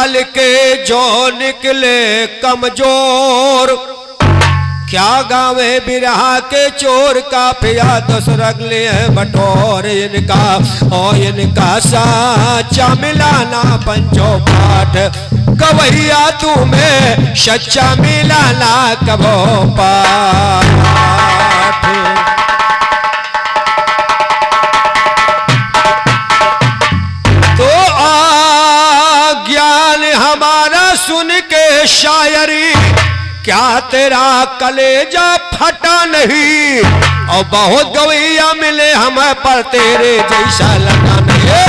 पाल के जो निकले कमजोर, क्या गावे बिरहा के चोर का पिया दस रगले बटोर। इनका और इनका साचा मिलाना पंचो पाठ, गवैया तुम्हें सच्चा मिलाना कबो पाठ। तो ज्ञान हमारा सुन के शायरी, क्या तेरा कलेजा फटा नहीं। और बहुत गवैया मिले हमें पर तेरे जैसा लगा नहीं।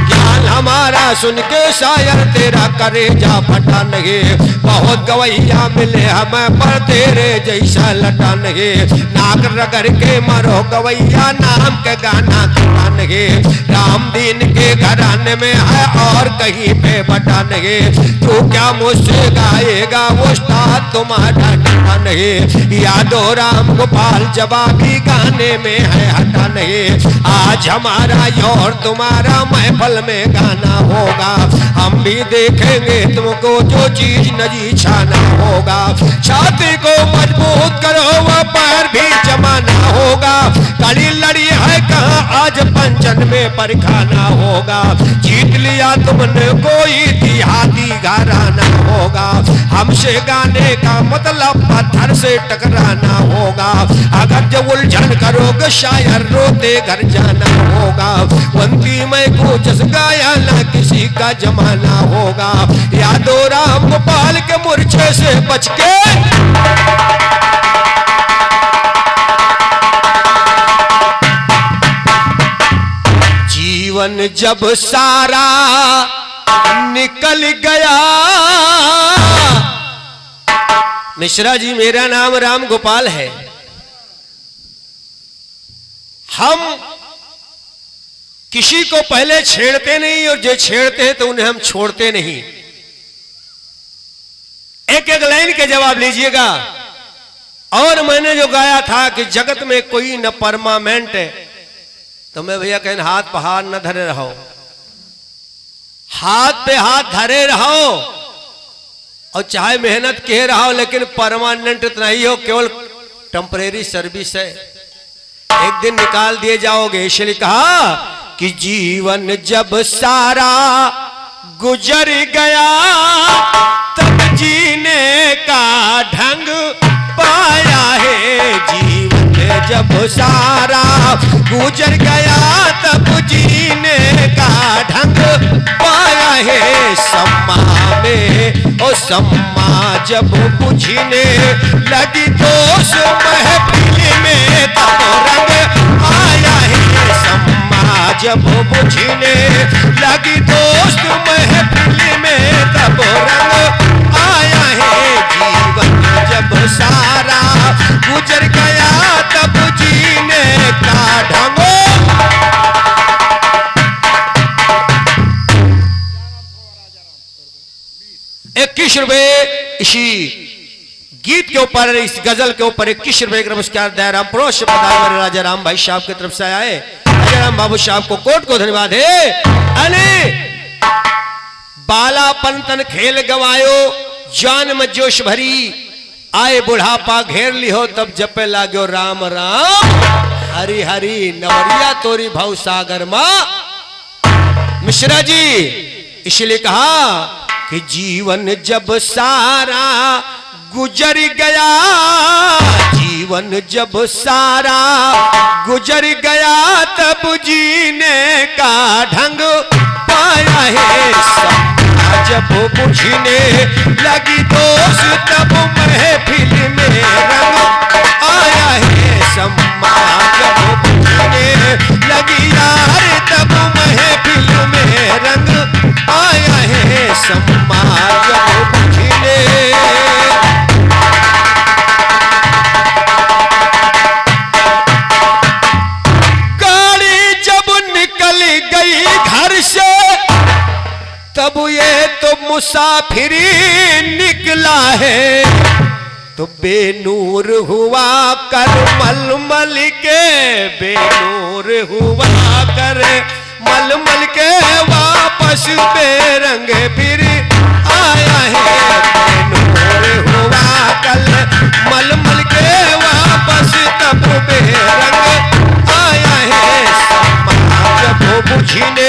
ज्ञान हमारा सुन के शायर तेरा कलेजा फटा नहीं। बहुत गवैया मिले हमें पर तेरे जैसा लटा नहीं। नाक रगड़ के मरो गवैया नाम के गाना गाना नहीं। राम दीन के घराने में है और कहीं पे बटा नहीं। तू क्या मुझसे गाएगा वो उस्ताद तुम्हारा डटा नहीं। यादो राम गोपाल जवाबी गाने में है हटा नहीं। आज हमारा और तुम्हारा महफल में गाना होगा। हम भी देखेंगे तुमको जो चीज नजी छाना होगा। छाती को मजबूत करो वह पैर भी जमाना होगा। कड़ी लड़ी है कहाँ आज पंचन में परखाना होगा। जीत लिया तुमने कोई देहाती घराना होगा। हमसे गाने का मतलब पत्थर से टकराना होगा। अगर जब उलझन करोगे शायर रोते घर जाना होगा। वंती में को जस गाया ना किसी का जमाना होगा। यादो राम गोपाल के मूर्छे से बच के जीवन जब सारा निकल गया। मिश्रा जी मेरा नाम राम गोपाल है। हम किसी को पहले छेड़ते नहीं और जो छेड़ते हैं तो उन्हें हम छोड़ते नहीं। एक एक लाइन के जवाब लीजिएगा। और मैंने जो गाया था कि जगत में कोई न परमानेंट है, तो मैं भैया कहने हाथ पे हाथ न धरे रहो। हाथ पे हाथ धरे रहो और चाहे मेहनत कह रहा हो, लेकिन परमानेंट इतना ही हो, केवल टेम्परेरी सर्विस है। एक दिन निकाल दिए जाओगे। इसलिए कहा कि जीवन जब सारा गुजर गया तब जीने का ढंग पाया है। जीवन जब सारा गुजर गया तब जीने का ढंग पाया है। सम्मा में और सम्मा जब बुझने लगी दोष महफिल में तब रंग आया है। सम्मा जब बुझने लगी दोस्त महफिल में तब रंग आया है। जीवन जब सारा गुजर गया तब जीने का ढंग। 21 रुपए इसी गीत के ऊपर, इस गजल के ऊपर 21 रुपए का नमस्कार दयाराम पड़ोस से पधारे राजा राम भाई साहब की तरफ से आया है। राजा राम बाबू साहब को कोट को धन्यवाद है। अने बाला पंतन खेल गवायो जान में जोश भरी। आए बुढ़ापा घेर ली हो तब जपे लागो राम राम हरि हरि। नवरिया तोरी भाव सागर मां। मिश्रा जी इसलिए कहा कि जीवन जब सारा गुजर गया, जीवन जब सारा गुजर गया तब जीने का ढंग पाया है। जब बुझने लगी दोष तब महफिल में रंग आया है। सम्मा जब बुझने लगी यार तब महफिल में रंग आया है। सम्मा जब बुझने गाड़ी जब निकल गई घर से तब ये तो मुसाफिरी निकला है। तो बेनूर हुआ कर मलमल के, बेनूर हुआ कर मलमल के वापस वापस बेरंग फिर आया है। नूर हुआ कल मलमल के वापस तब बेरंग आया है। समा जब बुझने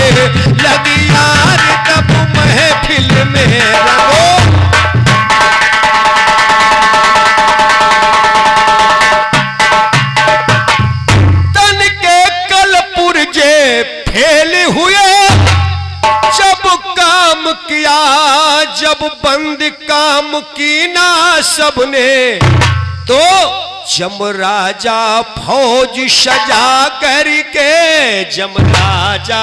लगी यार तब महफिल में रंगो। किया जब बंद काम की ना सबने तो जमराजा फौज सजा करके जमराजा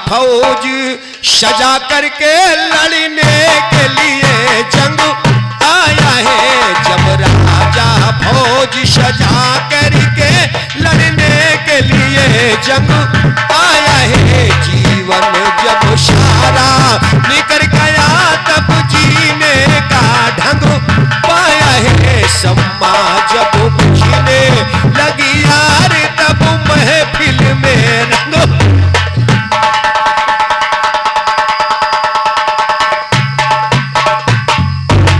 फौज सजा करके लड़ने के लिए जंग आया है। जमराजा फौज सजा करके लड़ने के लिए जंग आया है। जीवन जब सारा निकल गया तब जीने का ढंग पाया है। सम्मा जब बुझने लगी यार तब महफिल में रंग।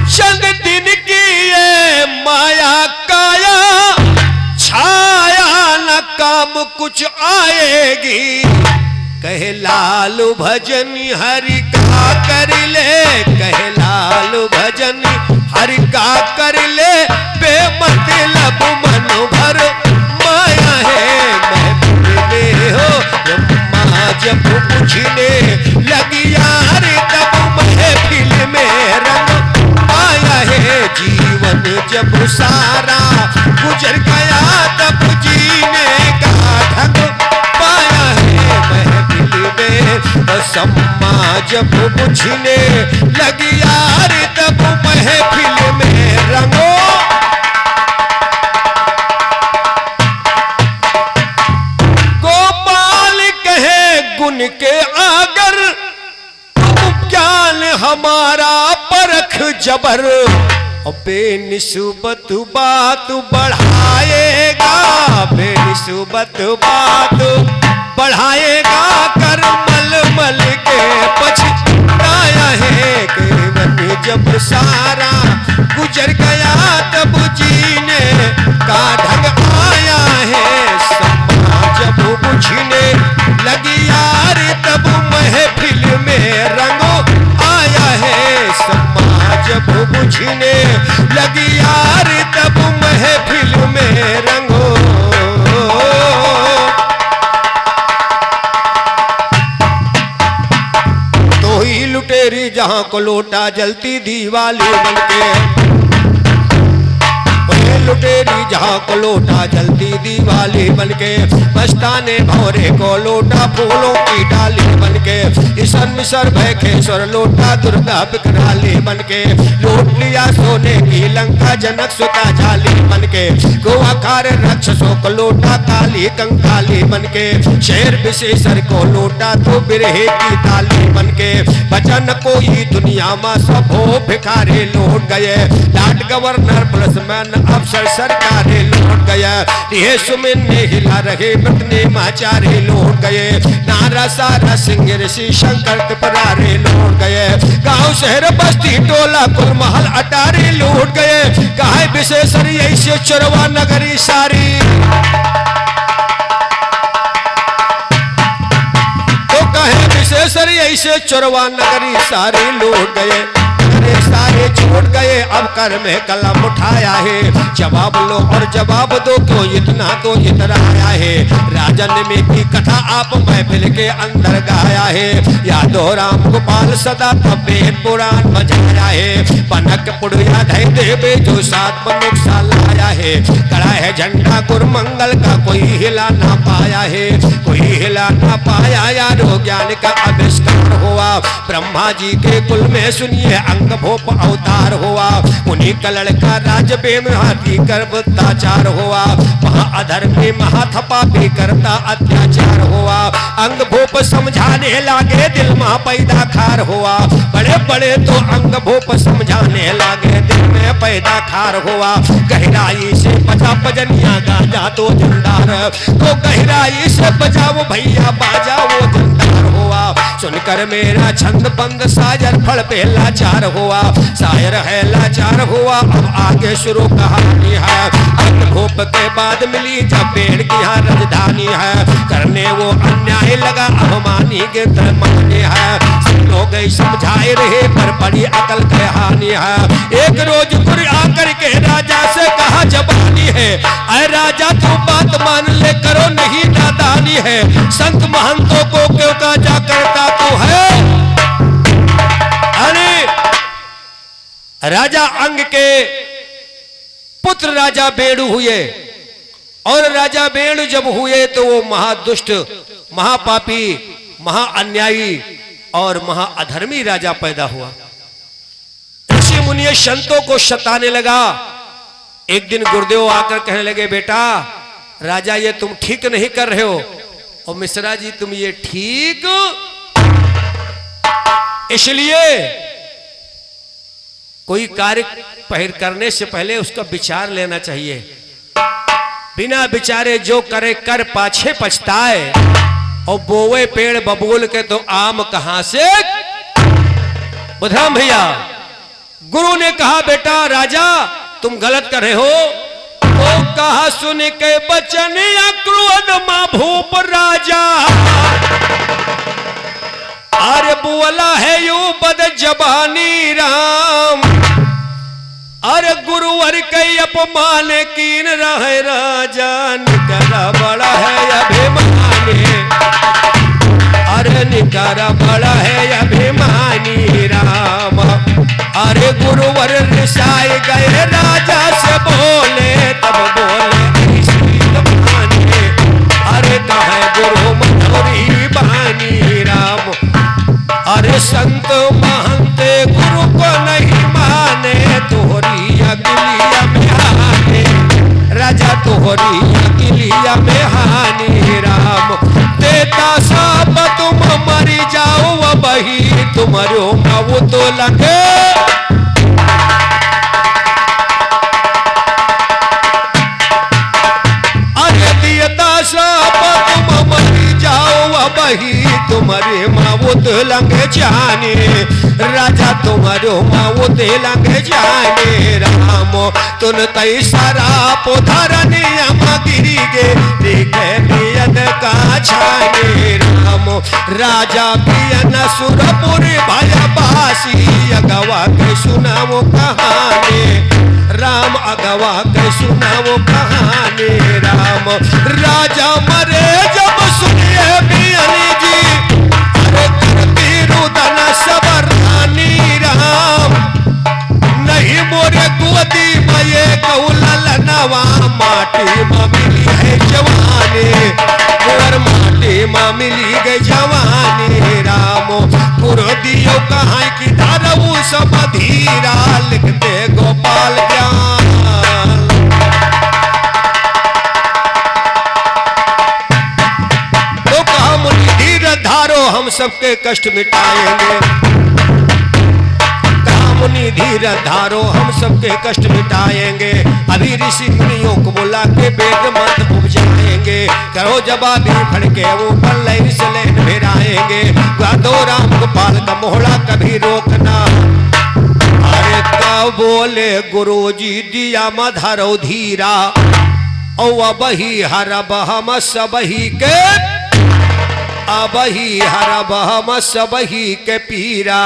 चंद दिन की ये माया काया छाया न काम कुछ आएगी। कहे लालू भजन हरि का कर ले, कहे लालू भजन हरि का कर ले। बेमतलब मन भर माया है महफिल हो। ब्रह्मा जब पूछने लगी यार तब महफिल में रंग आया है। जीवन जब सारा गुजर गया तब जीने का ढंग पाया है महफिल में। सम्मा जब बुझने लगी यार तब महफिल में रंगो। गोपाल कहे गुण के आगर ज्ञान हमारा परख जबर। बेनिस्बत बात बढ़ाएगा, बेनिस्बत बात बढ़ाएगा। कर मल के पछताया है। केवल जब सारा गुजर गया तब जीने का ढंग आया है। सम्मा जब बुझने लगी यार तब महफिल में रंगो आया है। सम्मा जब बुझने लगी यार तब महफिल में रंगो। तो ही लुटेरी जहां को लोटा जलती दीवाली बनके। लुटेरी जहां को लोटा जलती दीवाली बनके। मस्ताने भौरे को लोटा फूलों की डाली बनके। ईशन मिसर भयखेश्वर लोटा दुर्गा विकराली बनके। लूट लिया सोने की लंका जनक सुता जाली बनके। गोवा खार राक्षसों को लोटा काली कंकाली बनके। शेर विशेषर को लोटा तो बिरहे की ताली बनके। बचन कोई दुनिया में सब हो भिखारी लौट गए। लाट गवर्नर प्लसमैन अफसर सरकारें लौट गया। ये सुमिन ने हिला रहे मृतने माचारे लौट गए। नारा सारा सिंह ऋषि शंकर त्रिपुरारे लौट गए। गांव शहर बस्ती टोला कुल महल अटारे लौट गए। कहे विशेषर ऐसे चोरवा नगरी सारी। तो कहे विशेषर ऐसे चोरवा नगरी सारी लौट गए। सारे छोड़ गए अब कर में कलम उठाया है। जवाब लो और जवाब दो क्यों इतना तो इतराया है। राजन में की कथा आप महफिल के अंदर गाया है। यादव राम गोपाल सदा तबे पुराण बजाया है। पनक पुड़िया धै देवे जो सात मनुख सा लाया है। कड़ा है झंडा गुरमंगल का कोई हिला ना पाया है। कोई हिला ना पाया यारो ज्ञान का आविष्कार हुआ। ब्रह्मा जी के कुल में सुनिए अंग भोप अवतार हुआ। उन्हीं का लड़का राज बेमहाती गर्भताचार हुआ। वहां अधर्म में महाथपा भी करता अत्याचार हुआ। अंग भोप समझाने लागे दिल में पैदा खार हुआ। बड़े बड़े तो अंग भोप समझाने जाने लगे, दिल में पैदा खार हुआ। गहराई से बजा बजनिया गाजा तो जंदार, तो गहराई से बजाओ भैया बाजा वो जंदार हुआ। सुनकर मेरा छंद बंद साजर फल पे लाचार हुआ, शायर है लाचार हुआ। अब आगे शुरू कहानी है, अग्निहोप के बाद मिली जब पेड़ की यहाँ राजधानी है। करने वो अन्याय लगा, अवमानी के माने है। हो गई समझाए रहे पर बड़ी अकल के हानि है। एक रोज गुरु आकर के राजा से कहा जबानी है, अरे राजा तू बात मान ले, करो नहीं नादानी है। संत महंतों को क्यों काजा करता तू है। अरे राजा अंग के पुत्र राजा बेणु हुए, और राजा बेणु जब हुए तो वो महादुष्ट, महापापी, महाअन्यायी और महाअधर्मी राजा पैदा हुआ। ऋषि मुनि संतों को सताने लगा। एक दिन गुरुदेव आकर कहने लगे, बेटा राजा ये तुम ठीक नहीं कर रहे हो। और मिश्रा जी तुम ये ठीक, इसलिए कोई कार्य करने से पहले उसका विचार लेना चाहिए। बिना विचारे जो करे कर पाछे पछताए, और बोवे पेड़ बबूल के तो आम कहां से। बुधराम भैया गुरु ने कहा, बेटा राजा तुम गलत कर रहे हो। तो कहा सुन के बचन क्रोध मां भूप राजा, अरे बोला है यू बद जबानी राम। अरे गुरुवर के अपमान कीन रहे राजा, निकला बड़ा है अभिमानी। अरे निकला बड़ा है अभिमानी राम। अरे गुरुवर रिसाए गए राजा से बोले, तब बोले अरे कहे गुरु मधुरी बानी राम। अरे संत महंते गुरु को नहीं माने, तोहरी अकिलिया में हानि राजा, तोहरी अकिलिया में हानि राम। देता साप तुम मरी जाओ, वही तुम्हारो माऊ तो लगे। अरे देता साप तुम मरी जाओ, वही तुम्हारे माऊ तो लगे जाने राजा, तुम्हारो माऊ ते लगे जाने राम। तुन तई सारा पोधरनिया गिरी गे, देखे पियन का छाने राम। राजा पियन सुरपुर भयबासी, अगवा के सुनाओ कहानी राम, अगवा के सुनाओ कहानी राम। राजा मरे जब सुनिए पियनी जी, अरे करती रुदन सबर रानी राम। नहीं मोरे गोदी में ये कौलल नवा, माटी में मिली है जवानी, मोर माटी में मिली गई जवानी राम। गुरु दियो कहाँ की धारऊ सब धीरा, लिखते गोपाल ज्ञान। तो कहा मुनि धीर धारो हम सबके कष्ट मिटाएंगे, मुनि धीर धारो हम सबके कष्ट मिटाएंगे। अभी ऋषि मुनियों को बुला के वेद मंत्र उपजाएंगे, करो जवाबी फड़के ऊपर लैन से लैन भिराएंगे। गादो राम गोपाल का मोहड़ा कभी रोकना। अरे का बोले गुरु जी दिया मधरो धीरा, औ बही हरब हम सबही के, अबही हरब हम सबही के पीरा।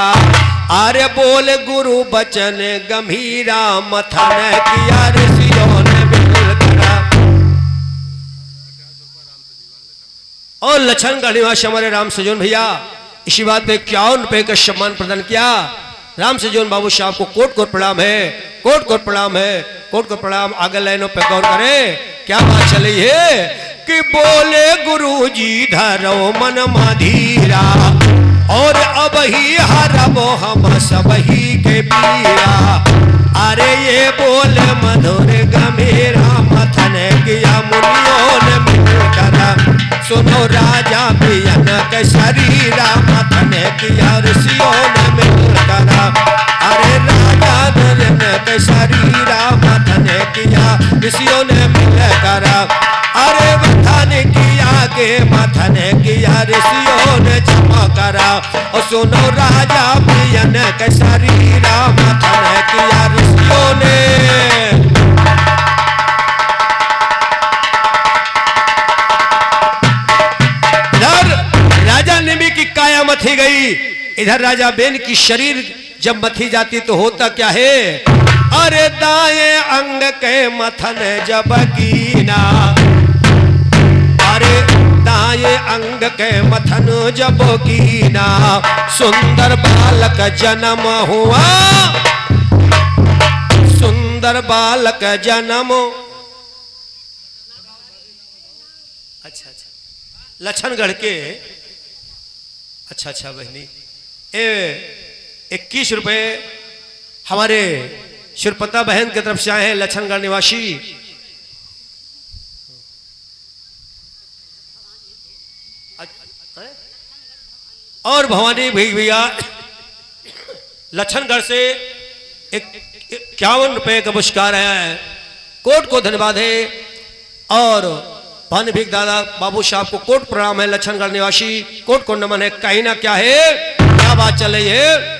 अरे बोल गुरु बचन गंभीरा, मथन किया ऋषियों ने बिल्कुल करा। और लक्षणगढ़ निवासी हमारे राम सजोन भैया इसी बात पे 51 रुपए का सम्मान प्रदान किया। राम सजोन बाबू साहब को कोट कोट प्रणाम है, कोट कोट प्रणाम है, कोट कोट प्रणाम। आगे लाइनों पे गौर करें क्या बात चल रही है कि बोले गुरु जी धरो मन मधीरा, और अब ही हरबो हम सबही के पीरा। अरे ये बोल मधुर गंभीरा, मथन किया मुनियों ने मिलकर। सुनो राजा पियन के शरीरा, मथन किया ऋषियों ने मिलकर। अरे राजा के शरीरा मथन किया ऋषियों ने मिलकर, अरे मथन किया के मथन किया ऋषियों ने जमा करा। और सुनो राजा बियन के शरीरा मथन किया ऋषियों ने। राजा निमि की काया मथी गई, इधर राजा बेन की शरीर जब मथी जाती तो होता क्या है, अरे दाएं अंग के मथन जब कीना, अरे दाएं अंग के मथन जब कीना, सुंदर बालक जन्म हुआ, सुंदर बालक जन्म। अच्छा अच्छा, लछनगढ़ के, अच्छा अच्छा बहनी, 21 रुपए हमारे शिरपता बहन की तरफ से आए हैं, लछनगढ़ निवासी। और भवानी भैया लछनगढ़ से 51 रुपए का पुरस्कार आया है, कोट को धन्यवाद है। और भानु भीख दादा बाबू साहब को कोट प्रणाम है, लछनगढ़ निवासी, कोट को नमन है। कहीं ना क्या है, क्या बात चल रही है,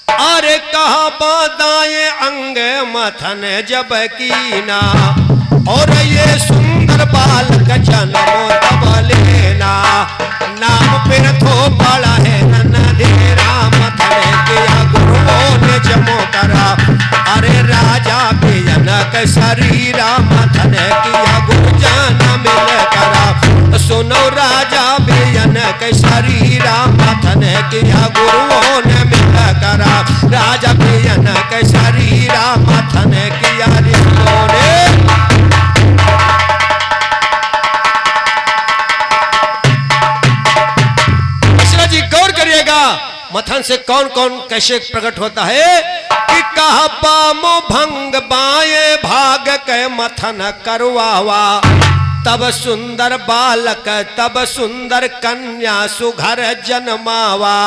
अरे कहा बादाएं अंग मथन जब कीना, और ये सुंदर बालक जन्म तब लेना, नाम फिर थो बड़ा है नन्हेरा मथन किया गुरुओं ने जमो करा। अरे राजा बेयन के शरीरा मथन किया गुरुजन मिल करा। सुनो राजा बेयन के शरीरा मथन किया गुरुओं ने मिल करा। राजा बेयन के शरीरा मथन किया ऋषियों ने। जी गौर करिएगा, मथन से कौन कौन कैसे प्रकट होता है कि कहा पामो भंग बाएं भाग के मथन करवावा, तब सुंदर बालक तब सुंदर कन्या सुघर जन्मावा।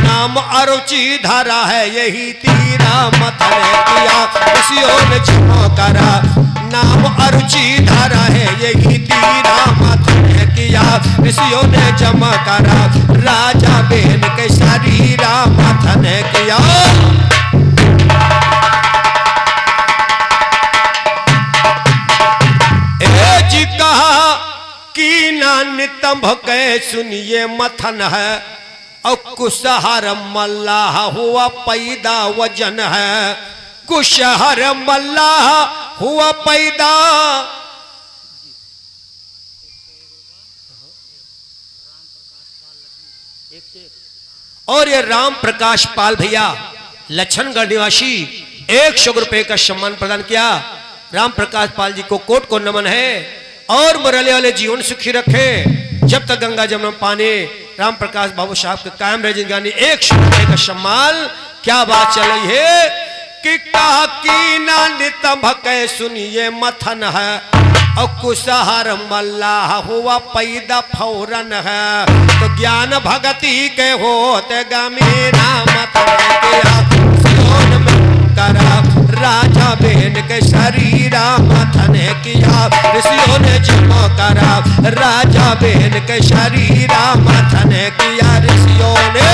नाम अरुचि धरा है यही तीरा मथन किया ऋषियों ने जमा करा। नाम अरुचि धरा है यही तीरा मथन किया ऋषियों ने जमा करा। राजा बेन के शरीरा मथन किया। जी कहा कि नितंभ के सुनिए मथन है, और कुशहर मल्लाह हुआ पैदा वजन है। कुशहर मल्लाह हुआ पैदा, और ये राम प्रकाश पाल भैया लछनगढ़ निवासी 100 रुपए का सम्मान प्रदान किया। राम प्रकाश पाल जी को कोट को नमन है, और मुरली वाले जीवन सुखी रखे जब तक गंगा जमुना पानी। राम प्रकाश बाबू साहब के कायम रहे जिंदगानी। 100 रुपए का सम्मान। क्या बात चल रही है कि कहा की ना नितंभ के सुनिए मथन है, और कुशहर मल्लाह हुआ पैदा फौरन है। तो ज्ञान भगति के होते गमीना मथन किया सोन में करा। राजा बेन के शरीरा मथन किया ऋषियों ने जमा करा। राजा बेन के शरीरा मथन किया ऋषियों ने।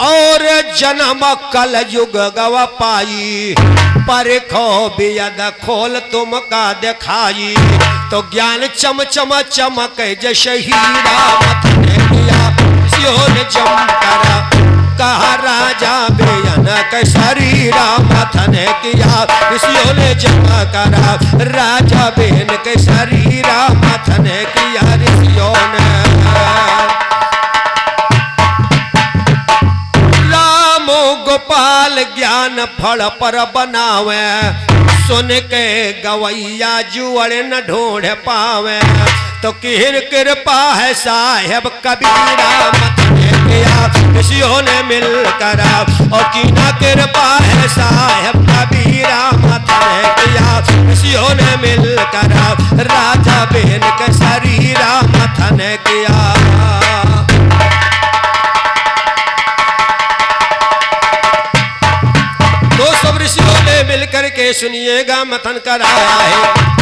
और जन्म कल युग गवा पाई, परखो बेद खोल तुम का दिखाई। तो ज्ञान चम चम चमक जैसे हीरा मथन किया ऋषियों ने जम करा। कहा राजा बेयन के शरीरा मथन किया ऋषियों ने जमा करा। राजा बेन के शरीरा मथन किया ऋषियों ने। गोपाल ज्ञान फल पर बनावे, सुन के गवैया जुअड़ न ढूंढ पावे। तो किर कृपा है साहेब कबीरा मथन किया ऋषियों ने मिल करा। और कीना कृपा है साहेब कबीरा मथन किया ऋषियों ने मिल करा। राजा बेन के शरीरा मथन किया। सुनिएगा मथन कराया है।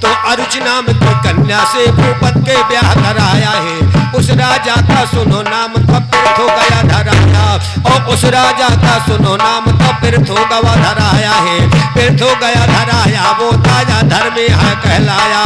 तो अर्जुन नाम की कन्या से भूपत के ब्याह कराया है। उस राजा का सुनो नाम था तीर्थ गया धराया, और उस राजा का सुनो नाम था तीर्थ गवा धराया है। तीर्थ गया धराया वो ताजा धर्मी है कहलाया।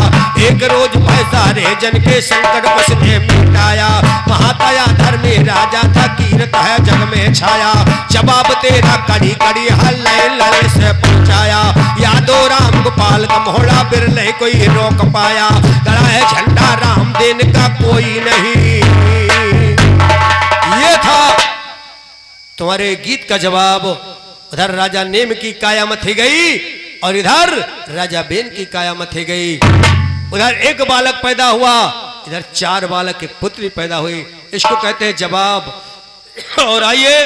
एक रोज सारे जन के संकट उसने मिटाया। महाताया धर्मी राजा था कीर्त है जग में छाया। जवाब तेरा कड़ी कड़ी हल्ले लड़े से पहुंचाया। यादो राम गोपाल का मोहड़ा बिरले कोई रोक पाया। गड़ा है झंडा राम देने का कोई नहीं। ये था तुम्हारे गीत का जवाब। उधर राजा नेम की काया मथी गई और इधर राजा बेन की काया मथी गई। उधर एक बालक पैदा हुआ, इधर 4 बालक एक पुत्री पैदा हुई। इसको कहते हैं जवाब। और आइए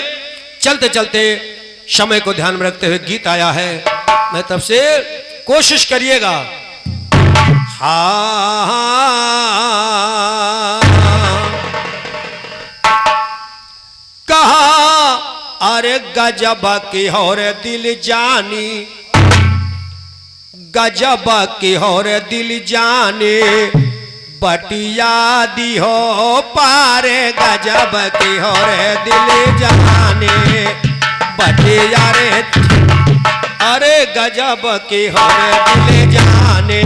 चलते चलते समय को ध्यान में रखते हुए गीत आया है। मैं तब से कोशिश करिएगा। कहा अरे गजब की हो रे दिल जानी, गजब की हो रे दिल जाने, बटिया दी हो पारे। गजब की हो रे दिल जाने, बटिया रे, अरे गजब की हो रे दिल जाने,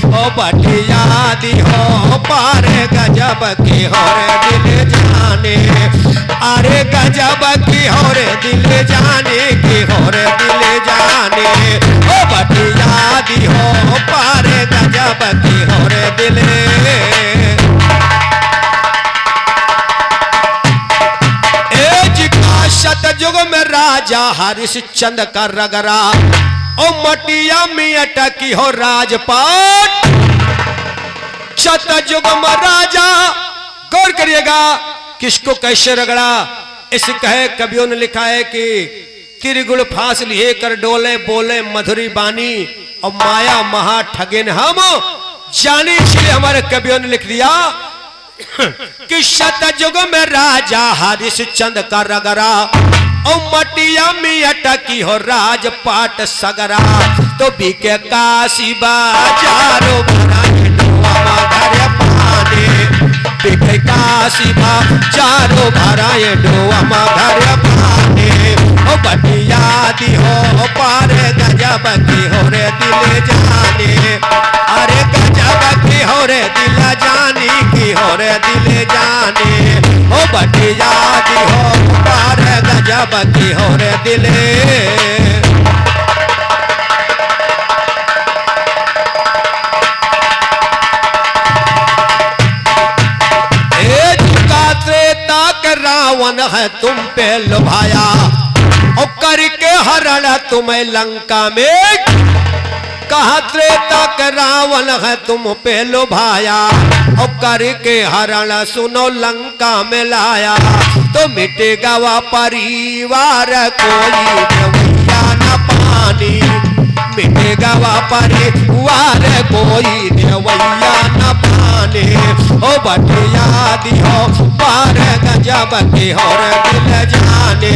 ओ बटिया दी हो पारे। गजब की हो रे दिल जाने, अरे गजब की हो रे दिल जाने, की हो रे दिल जाने, ओ बटिया दी हो पारे। गजब की हो रे दिल। सतयुग में राजा हरिश्चंद्र का रगरा, ओ मटिया में अटकी हो राजपाट। सतयुग में राजा, गौर करिएगा किसको कैसे रगड़ा। इस कहे कवियों ने लिखा है कि त्रिगुण फांस लिए कर डोले, बोले मधुरी बानी, और माया महा ठगिन हम जानी। इसलिए हमारे कवियों ने लिख दिया कि सतयुग में राजा हरिश्चंद्र का रगरा, और मटिया में अटकी हो राजपाट सगरा। तो बीके काशी बाजारो बनाए डोवा घर पाने, बीके काशी बाजारो भराए डोवा घर पाने। ओ बटिया दी हो पारे। गजब की हो रे दिल जाने, अरे गजब की हो रे दिल जानी, की हो रे दिल जाने, ओ बटिया दी हो पारे। गजब की हो रे दिल। रावण है तुम पे लुभाया, और करके हरण तुम्हें लंका में। कहा त्रेता के रावण है तुम पे लुभाया, और करके हरण सुनो लंका में लाया। तो मिटेगा वह परिवार कोई देवैया न पानी, मिटेगा वह परिवार कोई देवैया न पानी। ओ बटिया दी हो पार। गजब की हो रे दिल जाने,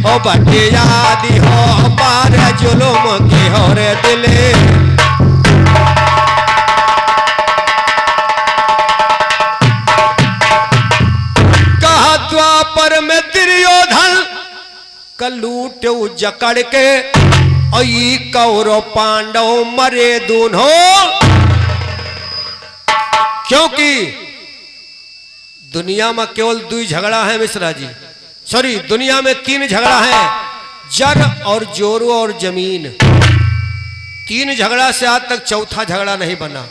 ओ बटिया दी हो पार। जुलुम की हो रे दिल। कहा द्वापर में दुर्योधन कलूट जकड़ के, और कौरव पांडव मरे दोनों। क्योंकि दुनिया में केवल 2 झगड़ा है मिश्रा जी, सॉरी दुनिया में 3 झगड़ा है, जर और जोरू और जमीन। 3 झगड़ा से आज तक चौथा झगड़ा नहीं बना।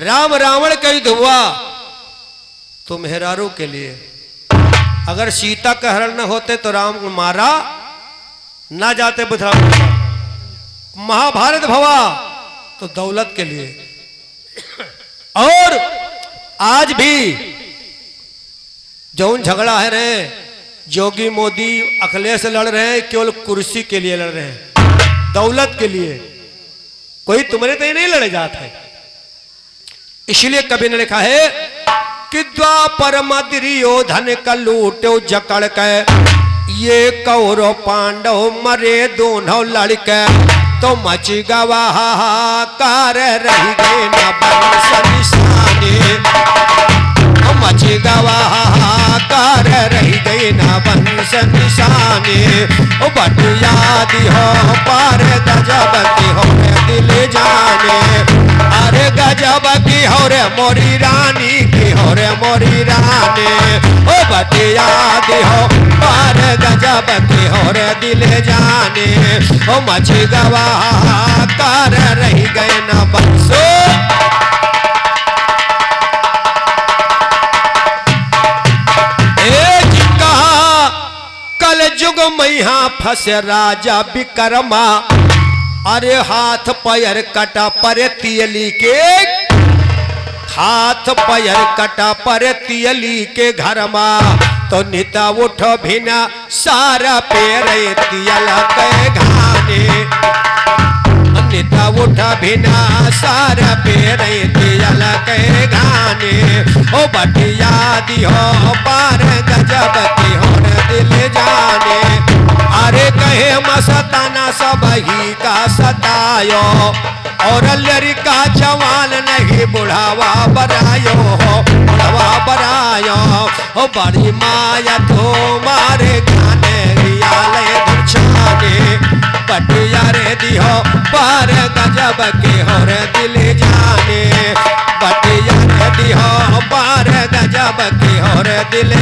राम रावण का युद्ध हुआ तो मेहरारू के लिए। अगर सीता का हरण न होते तो राम को मारा ना जाते बुधरा। महाभारत भवा तो दौलत के लिए। और आज भी जौन झगड़ा है रहे, जोगी मोदी अखिलेश लड़ रहे हैं, केवल कुर्सी के लिए लड़ रहे हैं, दौलत के लिए। कोई तुम्हारे तो नहीं लड़े जाते है। इसलिए कवि ने लिखा है कि द्वापर में दुर्योधन का लूटो जकड़ के, ये कौरव पांडव मरे दोनों लड़के तो मच गवाहाकार रह गए न वंश निशाने मच गवाहाकार रह गए न वंश निशाने बट याद हो पार गजब की हो दिल जाने अरे गजब की हो रे मोरी रानी की हो रे मोरी रानी ओ बट याद हो पार गजब की हो रे दिल जाने ओ मच गवाहाकार रह गए न बंसो जुग मैया फंसे राजा विक्रमा अरे हाथ पैर कटा पर तियली के हाथ पैर कटा पर तियली के घर में तो निता उठ भिना सारा पेर तियला के घाने निता उठ भिना सारा पेर तियला के घाने ओ बटिया दिहो पार गजब की हो दिल जाने अरे कहे मस्ताना सब ही का सतायो और लड़का जवान नहीं बुढ़ावा बनायो बुढ़ावा बनायो ओ बड़ी माया तो मारे गाने रियाले दुछाने बटिया रे दिहो पार गजब के हो रे दिल जाने बटिया रे दिहो पार गजब के हो रे दिल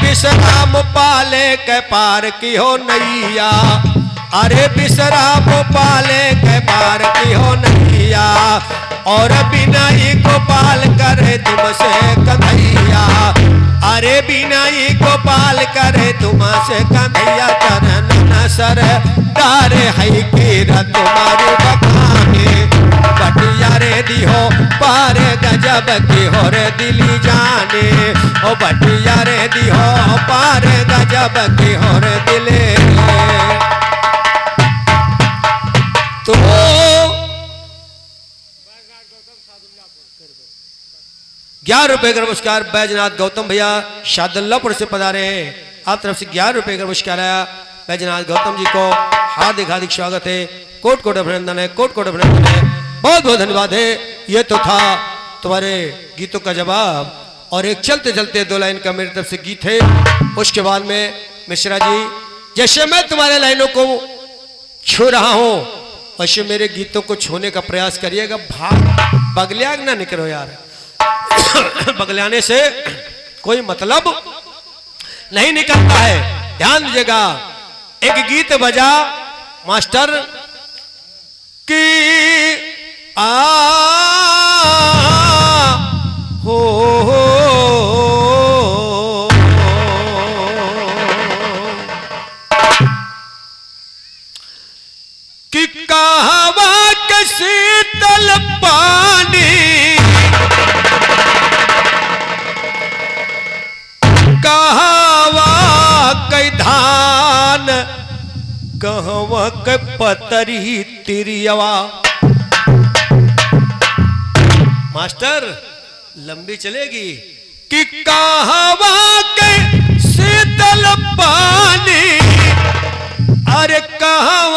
विश्राम पाले के पार की हो नैया अरे विश्राम पाले के पार की हो नैया और बिना ही गोपाल करे तुमसे कन्हैया अरे बिना ही गोपाल करे तुमसे कन्हैया चरण न सर डारे है कीरा तुम्हारे बखाने बटिया रे दिहो पार गजब की हो रे दिली जाने ओ बटिया रे दिहो पार गजब की हो रे दिले तो 11 रुपए का नमस्कार बैजनाथ गौतम भैया शादुल्लापुर से पधारे हैं आप तरफ से 11 रुपए का नमस्कार आया बैजनाथ गौतम जी को हार्दिक हार्दिक स्वागत है कोट कोट अभिनंदन है कोट कोट अभिनंदन है बहुत बहुत धन्यवाद है। ये तो था तुम्हारे गीतों का जवाब और एक चलते चलते 2 लाइन का मेरी तरफ से गीत है। उसके बाद में मिश्रा जी जैसे मैं तुम्हारे लाइनों को छू रहा हूं वैसे मेरे गीतों को छूने का प्रयास करिएगा। भाग बगलियाग ना निकलो यार बगलियाने से कोई मतलब नहीं निकलता है। ध्यान दीजिएगा एक गीत बजा मास्टर की हो कि कहवा के शीतल पानी कहवा के धान कहवा के पतरी तिरियवा। मास्टर लंबी चलेगी कि कहवा के शीतल पानी अरे कहवा